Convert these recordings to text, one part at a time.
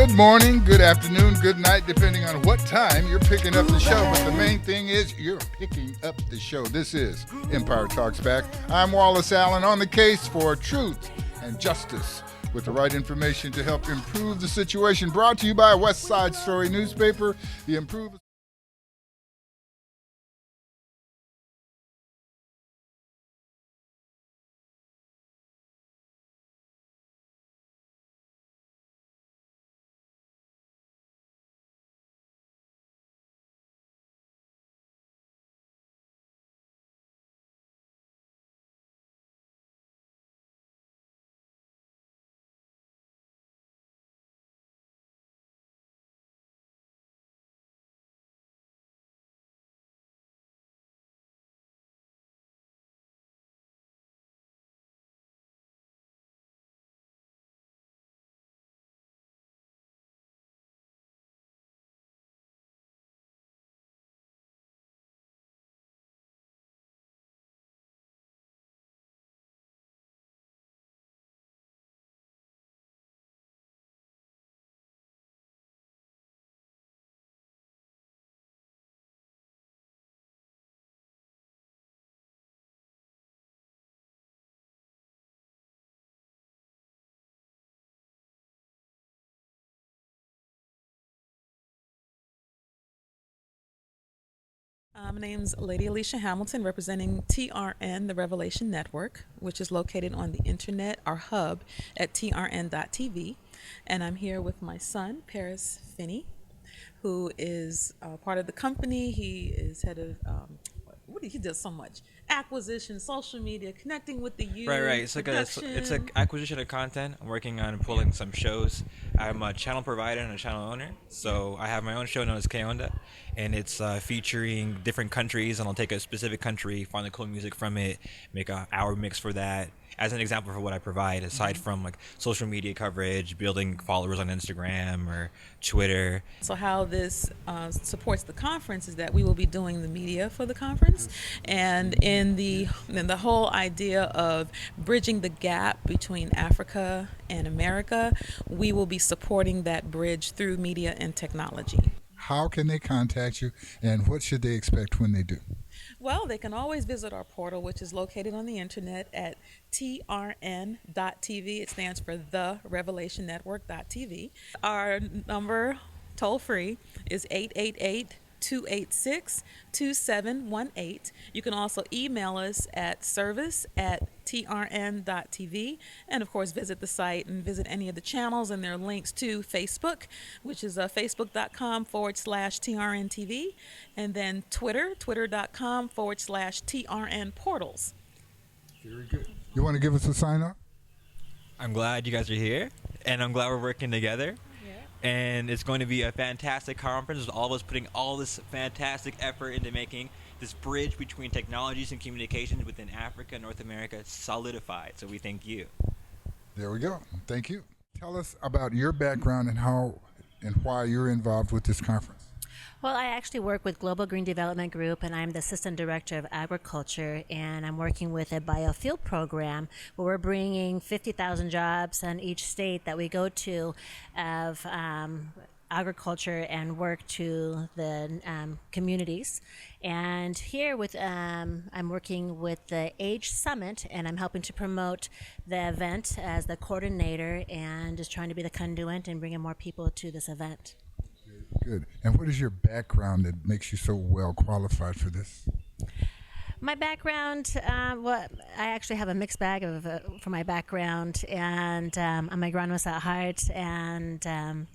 Good morning, good afternoon, good night, depending on what time you're picking up the show. But the main thing is you're picking up the show. This is Empire Talks Back. I'm Wallace Allen on the case for truth and justice with the right information to help improve the situation. Brought to you by West Side Story newspaper. The improved My name's Lady Alicia Hamilton, representing TRN, the Revelation Network, which is located on the internet, our hub, at trn.tv. And I'm here with my son, Paris Finney, who is part of the company. He is head of, he does so much. Acquisition, social media, connecting with the youth. Right. It's a acquisition of content. I'm working on pulling some shows. I'm a channel provider and a channel owner, so I have my own show known as K-Onda, and it's featuring different countries, and I'll take a specific country, find the cool music from it, make a hour mix for that. As an example for what I provide, aside from like social media coverage, building followers on Instagram or Twitter. So how this supports the conference is that we will be doing the media for the conference, and in the whole idea of bridging the gap between Africa and America, we will be supporting that bridge through media and technology. how can they contact you, and what should they expect when they do? Well, they can always visit our portal, which is located on the internet at trn.tv. It stands for the Revelation Network.tv. Our number, toll free, is 888-286-2718. You can also email us at service@trn.tv, and of course visit the site and visit any of the channels, and there are links to Facebook, which is facebook.com/TRNTV, and then twitter.com/TRN portals. Very good. You want to give us a sign off? I'm glad you guys are here, and I'm glad we're working together. And it's going to be a fantastic conference with all of us putting all this fantastic effort into making this bridge between technologies and communications within Africa and North America solidified. So we thank you. There we go. Thank you. Tell us about your background and how and why you're involved with this conference. Well, I actually work with Global Green Development Group, and I'm the Assistant Director of Agriculture, and I'm working with a biofuel program where we're bringing 50,000 jobs in each state that we go to of agriculture and work to the communities. And here with I'm working with the Age Summit, and I'm helping to promote the event as the coordinator and just trying to be the conduit and bringing more people to this event. Good. And what is your background that makes you so well qualified for this? My background, well, I actually have a mixed bag for my background, and I'm an agronomist at heart, and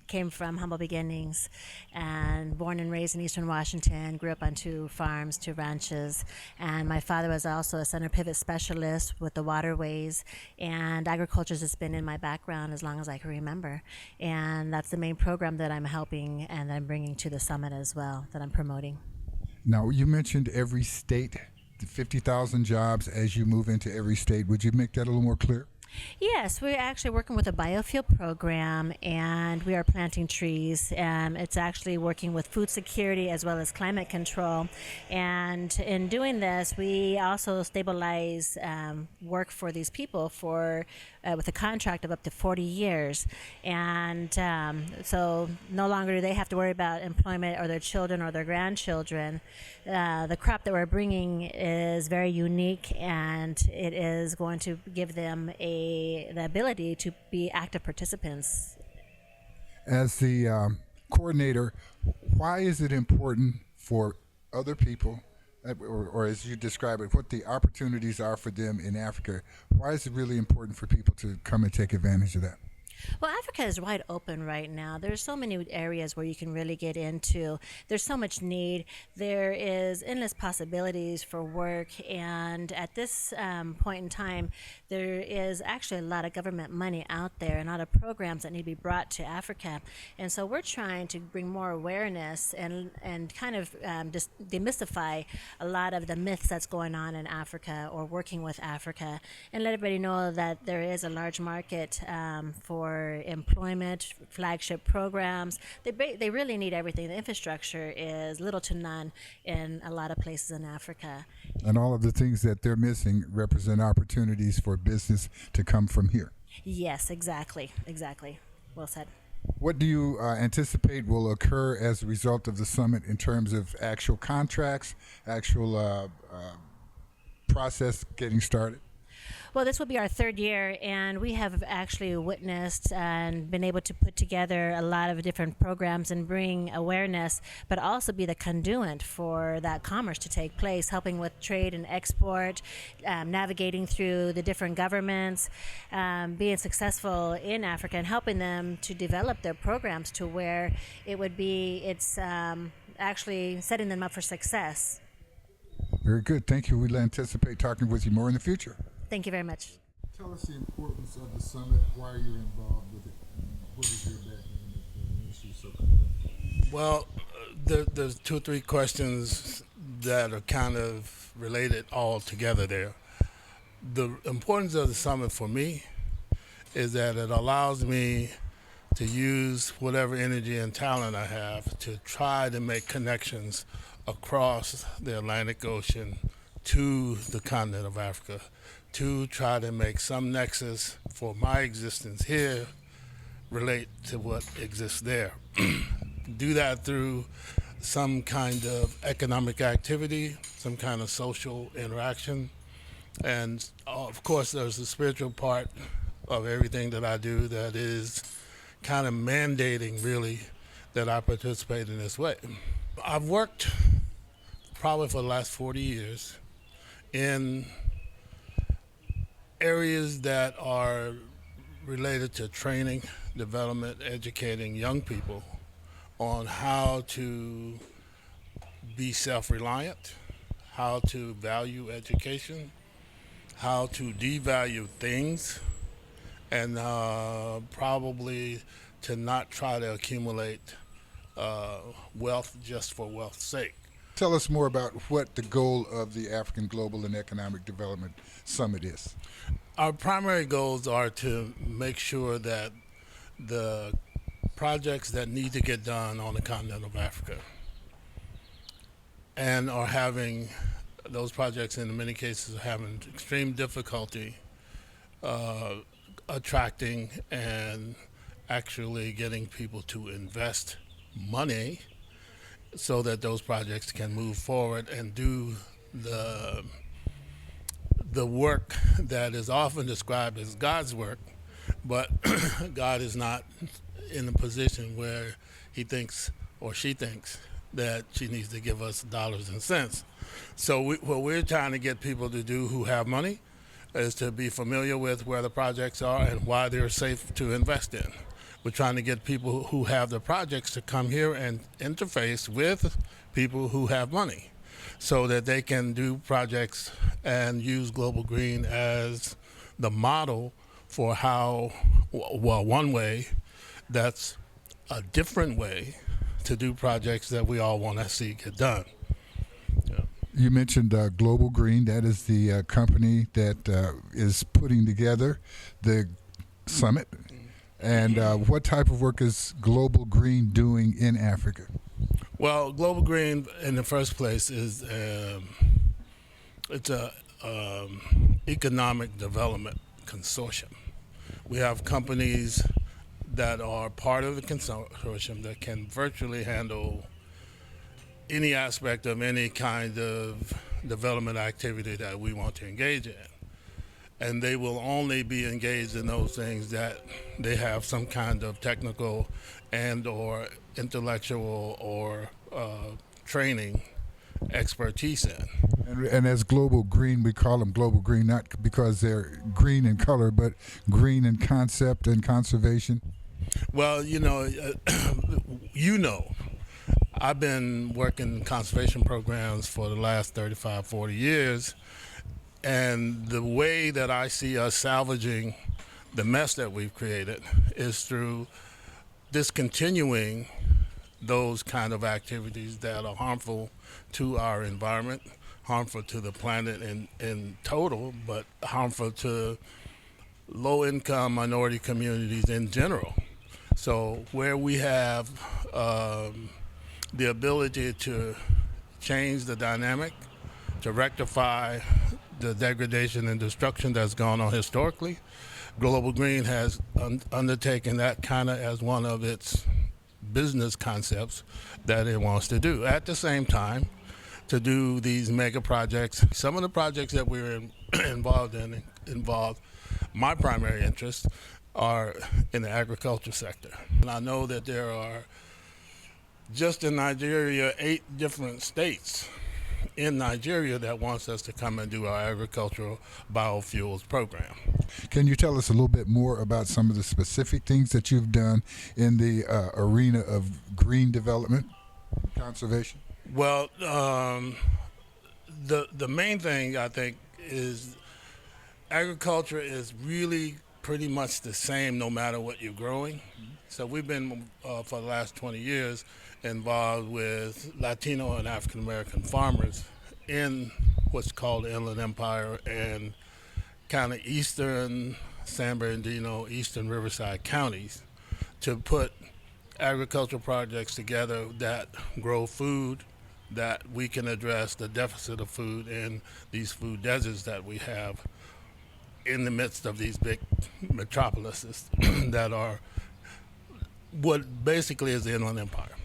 came from humble beginnings, and born and raised in Eastern Washington, grew up on 2 farms, 2 ranches, and my father was also a center pivot specialist with the waterways, and agriculture has been in my background as long as I can remember, and that's the main program that I'm helping and I'm bringing to the summit as well, that I'm promoting. Now, you mentioned every state, the 50,000 jobs as you move into every state. Would you make that a little more clear? Yes, we're actually working with a biofuel program and we are planting trees. It's actually working with food security as well as climate control. And in doing this, we also stabilize work for these people for with a contract of up to 40 years. And so no longer do they have to worry about employment or their children or their grandchildren. The crop that we're bringing is very unique and it is going to give them the ability to be active participants. As the coordinator, why is it important for other people, or as you describe it, what the opportunities are for them in Africa? Why is it really important for people to come and take advantage of that? Well, Africa is wide open right now. There's so many areas where you can really get into. There's so much need. There is endless possibilities for work. And at this point in time, there is actually a lot of government money out there and a lot of programs that need to be brought to Africa. And so we're trying to bring more awareness and kind of just demystify a lot of the myths that's going on in Africa or working with Africa and let everybody know that there is a large market for employment, flagship programs. They really need everything. The infrastructure is little to none in a lot of places in Africa. And all of the things that they're missing represent opportunities for business to come from here. Yes, exactly. Well said. What do you anticipate will occur as a result of the summit in terms of actual contracts, actual process getting started? Well, this will be our third year, and we have actually witnessed and been able to put together a lot of different programs and bring awareness, but also be the conduit for that commerce to take place, helping with trade and export, navigating through the different governments, being successful in Africa, and helping them to develop their programs to where it's actually setting them up for success. Very good. Thank you. We'll anticipate talking with you more in the future. Thank you very much. Tell us the importance of the summit, why you're involved with it, and what is your background that makes you so convinced? Well, there's 2 or 3 questions that are kind of related all together there. The importance of the summit for me is that it allows me to use whatever energy and talent I have to try to make connections across the Atlantic Ocean to the continent of Africa, to try to make some nexus for my existence here relate to what exists there. Do that through some kind of economic activity, some kind of social interaction. And of course, there's the spiritual part of everything that I do that is kind of mandating, really, that I participate in this way. I've worked probably for the last 40 years in areas that are related to training, development, educating young people on how to be self-reliant, how to value education, how to devalue things, and probably to not try to accumulate wealth just for wealth's sake. Tell us more about what the goal of the African Global and Economic Development Summit is. Our primary goals are to make sure that the projects that need to get done on the continent of Africa and are having those projects in many cases are having extreme difficulty attracting and actually getting people to invest money so that those projects can move forward and do the work that is often described as God's work, but God is not in a position where he thinks or she thinks that she needs to give us dollars and cents. So what we're trying to get people to do who have money is to be familiar with where the projects are and why they're safe to invest in. We're trying to get people who have the projects to come here and interface with people who have money so that they can do projects and use Global Green as the model for how, well, one way that's a different way to do projects that we all want to see get done. Yeah. You mentioned Global Green. That is the company that is putting together the summit. And what type of work is Global Green doing in Africa? Well, Global Green, in the first place, is it's a economic development consortium. We have companies that are part of the consortium that can virtually handle any aspect of any kind of development activity that we want to engage in. And they will only be engaged in those things that they have some kind of technical and or intellectual or training expertise in. And as Global Green, we call them Global Green not because they're green in color, but green in concept and conservation. Well, I've been working conservation programs for the last 35, 40 years, and the way that I see us salvaging the mess that we've created is through discontinuing those kind of activities that are harmful to our environment, harmful to the planet in total, but harmful to low-income minority communities in general. So where we have the ability to change the dynamic, to rectify the degradation and destruction that's gone on historically, Global Green has undertaken that kind of as one of its business concepts that it wants to do. At the same time, to do these mega projects, some of the projects that we're involved in involve my primary interest are in the agriculture sector. And I know that there are, just in Nigeria, 8 different states in Nigeria that wants us to come and do our agricultural biofuels program. Can you tell us a little bit more about some of the specific things that you've done in the arena of green development, conservation? Well, the main thing I think is agriculture is really pretty much the same no matter what you're growing. So we've been, for the last 20 years, involved with Latino and African American farmers in what's called the Inland Empire and kind of eastern San Bernardino, eastern Riverside counties to put agricultural projects together that grow food, that we can address the deficit of food in these food deserts that we have in the midst of these big metropolises that are what basically is the Inland Empire.